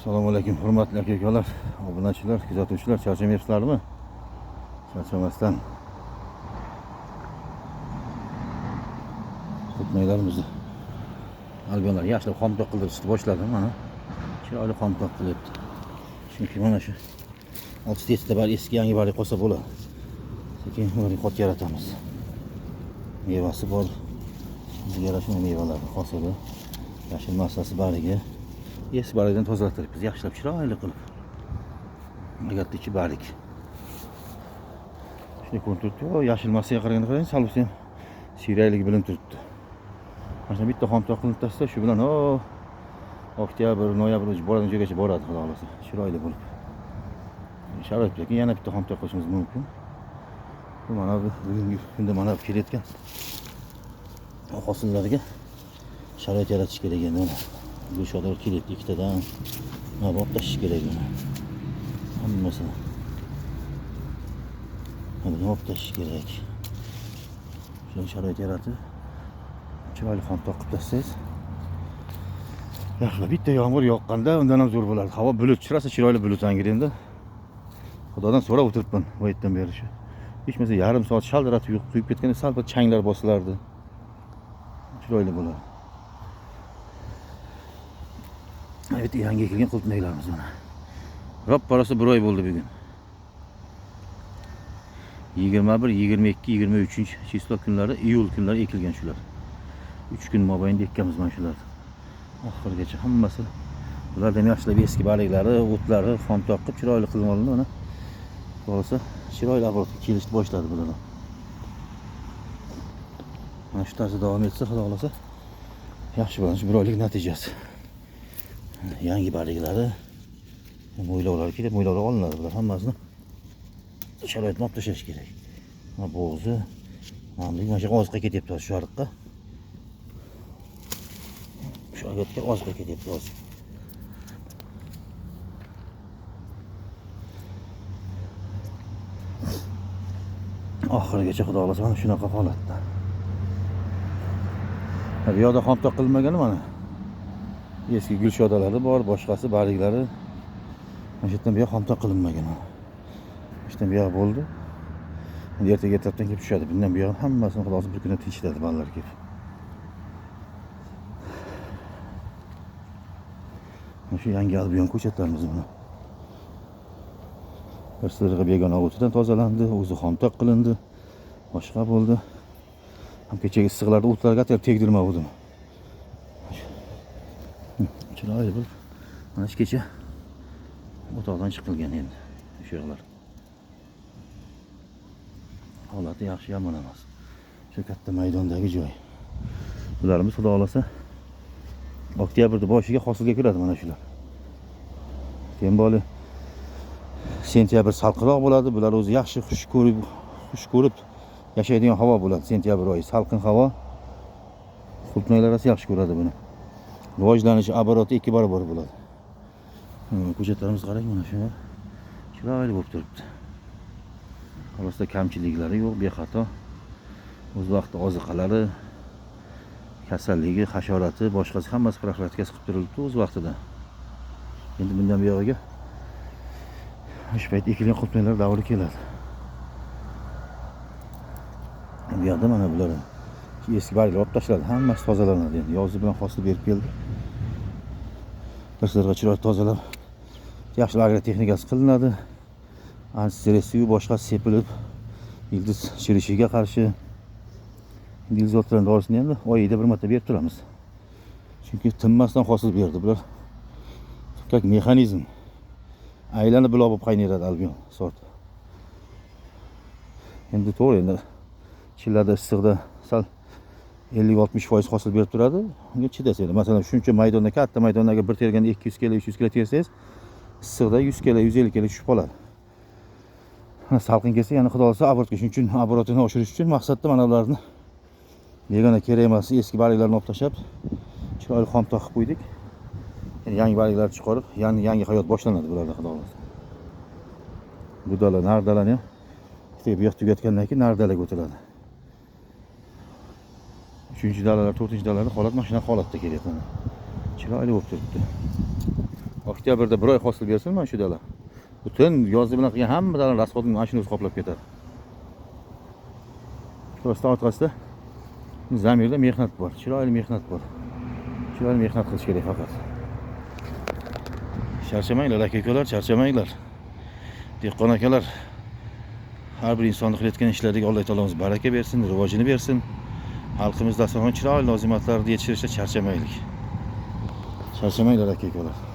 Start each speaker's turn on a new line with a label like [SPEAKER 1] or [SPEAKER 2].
[SPEAKER 1] Assalomu alaykum hurmatli aka-ukalar, obunachilar, kuzatuvchilar, charchamayapsizlarmi? Charchamasdan kutmaylarimizni albionlar yaxshilab xomtok qildirishni boshladim mana. Chiroyli xomtok qilyapti. Chunki mana shu 6-7 ta bar eski yangi barga qo'sa bo'ladi. Sekin xot yaratamiz. Mevasi bor. Bizga yarashgan mevalarni hosili, yashil massasi bariga eski bargdan tozalattiribmiz, yaxshilab chiroyli qilib. Agarda ichi barik. Shunday ko'rinib turibdi. Yashil massaga qaraganda qarang, salbisi ham siyrayligi bilinib turibdi. Mana bitta xomtok qilinib tashlasa, shu bilan oktyabr, noyabr boradigan joygacha boradi, xudo xolasa. Chiroyli bo'lib. Sharoit yoki yana bitta xomtok qilishimiz mumkin. Bu mana bugungi kunda mana kelayotgan hosillarga sharoit yaratish kerak endi. Bu shodor kelyapti ikkitadan. Mana bu tashish kerak uni. Hammasini. Buni olib tashish kerak. Shu sharoit yaratib chiroyli xomtok qilib tashlasangiz. Yaxshi, bitta yomg'ir yoqqanda undan ham zo'r bo'ladi. Havo bulut chirosa chiroyli bulut angirenda. Xudodan so'rab o'tiribman bu yerdan beri shu. Hech bo'lmasa yarim soat shaldiratib quyib ketganda sal bir changlar bosilardi. Chiroyli bo'ladi. Evet, yangi ekilgan qultmaylarimiz mana. Ro'pparasi bir oy bo'ldi bugun. 21, 22, 23 число kunlari, iyul kunlari ekilgan shular. 3 kun mobaynida ekkamiz mana shularni. Oxirigacha hammasi bulardan yaxshilab eski baliklari, o'tlari xomtok qilib chiroyli qilib olindi mana. Bo'lsa, chiroyli abortga kelishni boshladi bular. Mana shu tarzda davom etsa, xudo xolasa, yaxshi bo'ladi shu bir oylik natijasi. Yangi baliklari, mo'ylovlar kerak, mo'ylovlar olinadi bular hammasini. Sharoitni olib tashlash kerak. Mana bo'g'zi, namlik mana shu oziqqa ketyapti shu ariqqa. Shu agatga oziqqa ketyapti hozir. Oxirigacha xudo xolasa mana shunaqa holatda. Bu yoqda xomtok qilinmagani mana. Eski gul shodalari bor, boshqasi bariklari. Mana shu yerdan bu yoq xomtok qilinmagan. İşte bir yoq bo'ldi. Endi ertaga tarafdan kelib tushadi. Bundan bu yoq hammasini xudo bir kunda tinchitadi balalar kelib. Mana shu yangi albion ko'chatlarimiz buni. Bir sirg'i begona o'tidan tozalandi, o'zi xomtok qilindi. Boshqa bo'ldi. Ham kechagi issiqlarda o'tlarga tegdirmadim. Chiroyli bo'lib. Mana shu kecha o'toqdan chiqilgan endi shu yoqlar. Holati yaxshi yomon emas. Shu katta maydondagi joy. Bularimiz xudo xolasa oktyabrda boshiga hosilga kiradi mana shular. Keyin boli sentyabr salqinroq bo'ladi. Bular o'zi yaxshi xush ko'rib yashaydigan havo bo'ladi. Sentyabr oyi salqin havo. Qultmaylar yaxshi ko'radi buni. Rivojlanishi aboroti 2 barobar bo'ladi. Ko'chatlarimiz qarang mana shu. Chiroyli bo'lib turibdi. Orasida kamchiliklari yo'q, bexato. O'z vaqtida oziqalari, kasalligi, hasharati, boshqasi hammasi profilaktikasi qilib turilibdi o'z vaqtida. Endi bundan bu yog'iga shu payt ekilgan qultmaylar davri keladi. Bu yerda mana bular eski barglar olib tashladi, hammasi tozalanadi endi. Yozi bilan hosil berib keldi. Bir sirg'i chiroyli tozalab, yaxshi agrotexnikasi qilinadi. Antistress suvi boshqasi sepilib, ildiz chirishiga qarshi ildiz o'tlarning dorisini ham oyida bir marta berib turamiz. Chunki tinmasdan hosil berdi bular. Как mexanizm. Aylanib buloq bo'lib qaynaveradi albion sort. Endi to'g'ri endi chillada issiqda sal 50-60% hosil berib turadi. Unga chidasanglar. Masalan, shuncha maydonda, katta maydondagi bir terganda 200 kg, 300 kg tersangiz, issiqda 100 kg, 150 kg tushib qoladi. Salqin kelsa, yana xudo xolasa abortga, shuning uchun aborotini oshirish uchun maqsadda mana bularni begona kerak emas eski baliklarni olib tashlab, chiroyli xomtok qilib qo'ydik. Yangi baliklar chiqarib, yangi hayot boshlanadi bularda xudo xolasa. Budalar, nardalarni ham bu yoq tugatgandan keyin nardalarga o'tiladi. 3-dalalar, 4-dalalar holat mana shunaqa holatda kelyapti. Chiroyli bo'lib turibdi. Oktyabrda bir oy hosil bersin mana shu dala. Butun yozni bilan qilgan hamma dalani rasxodni mana shuni o'zi qoplab ketadi. Prosta orqasida zamirda mehnat bor, chiroyli mehnat bor. Chiroyli mehnat qilish kerak faqat. Charchamanglar aka-ukalar, charchamanglar. Dehqon akalar, har bir insonni qilayotgan ishlariga Alloh taolomiz baraka bersin, rivojini bersin. Xalqimiz dasturxon chiroyli lozimatlarni yetishtirishda charchamaylik. Charchamanglar aka-ukalar.